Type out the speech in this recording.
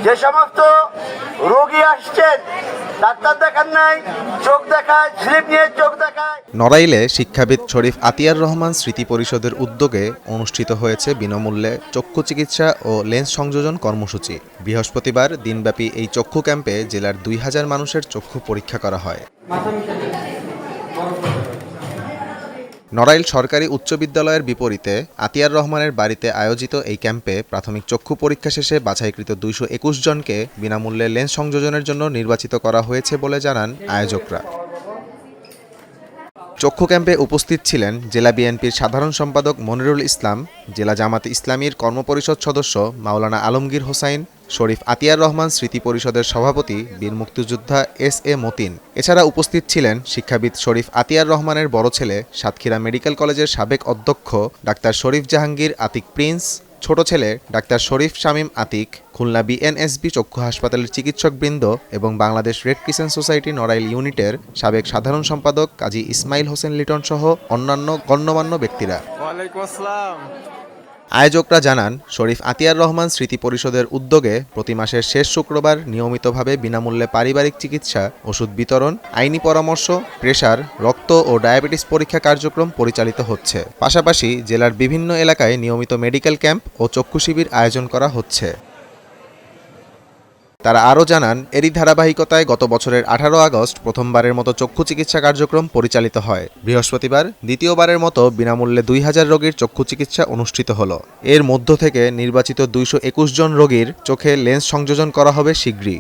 যে সমস্ত রোগী আসছেন ডাক্তার দেখান নাই, চোখ দেখায়, স্লিপ নিয়ে চোখ দেখায়। নড়াইলে শিক্ষাবিদ শরীফ আতিয়ার রহমান স্মৃতি পরিষদের উদ্যোগে অনুষ্ঠিত হয়েছে বিনামূল্যে চক্ষু চিকিৎসা ও লেন্স সংযোজন কর্মসূচি। বৃহস্পতিবার দিনব্যাপী এই চক্ষু ক্যাম্পে জেলার 2000 মানুষের চক্ষু পরীক্ষা করা হয়। নড়াইল সরকারি উচ্চ বিদ্যালয়ের বিপরীতে আতিয়ার রহমানের বাড়িতে আয়োজিত এই ক্যাম্পে প্রাথমিক চক্ষু পরীক্ষা শেষে বাছাইকৃত 221 জনকে বিনামূল্যে লেন্স সংযোজনের জন্য নির্বাচিত করা হয়েছে বলে জানান আয়োজকরা। চক্ষু ক্যাম্পে উপস্থিত ছিলেন জেলা বিএনপির সাধারণ সম্পাদক মনিরুল ইসলাম, জেলা জামাতে ইসলামীর কর্মপরিষদ সদস্য মাওলানা আলমগীর হোসাইন, শরীফ আতিয়ার রহমান স্মৃতি পরিষদের সভাপতি বীর মুক্তিযোদ্ধা এস.এ. মতিন। এছাড়া উপস্থিত ছিলেন শিক্ষাবিদ শরীফ আতিয়ার রহমানের বড় ছেলে সাতক্ষীরা মেডিকেল কলেজের সাবেক অধ্যক্ষ ডাক্তার শরীফ জাহাঙ্গীর আতিক প্রিন্স, ছোট ছেলে ডাক্তার শরীফ শামীম আতিক, খুলনা বিএনএসবি চক্ষু হাসপাতালের চিকিৎসকবৃন্দ এবং Bangladesh red crescent society Narail ইউনিটের সাবেক সাধারণ সম্পাদক কাজী ইসমাইল হোসেন লিটন সহ অন্যান্য গণ্যমান্য ব্যক্তিরা। আয়োজকরা জানান, শরীফ আতিয়ার রহমান স্মৃতি পরিষদের উদ্যোগে প্রতি মাসের শেষ শুক্রবার নিয়মিতভাবে বিনামূল্যে পারিবারিক চিকিৎসা, ওষুধ বিতরণ, আইনি পরামর্শ, প্রেসার, রক্ত ও ডায়াবেটিস পরীক্ষা কার্যক্রম পরিচালিত হচ্ছে। পাশাপাশি জেলার বিভিন্ন এলাকায় নিয়মিত মেডিকেল ক্যাম্প ও চক্ষু শিবির আয়োজন করা হচ্ছে। তারা আরও জানান, এরই ধারাবাহিকতায় গত বছরের 18 আগস্ট প্রথমবারের মতো চক্ষু চিকিৎসা কার্যক্রম পরিচালিত হয়। বৃহস্পতিবার দ্বিতীয়বারের মতো বিনামূল্যে 2000 রোগীর চক্ষু চিকিৎসা অনুষ্ঠিত হলো। এর মধ্য থেকে নির্বাচিত 221 জন রোগীর চোখে লেন্স সংযোজন করা হবে শীঘ্রই।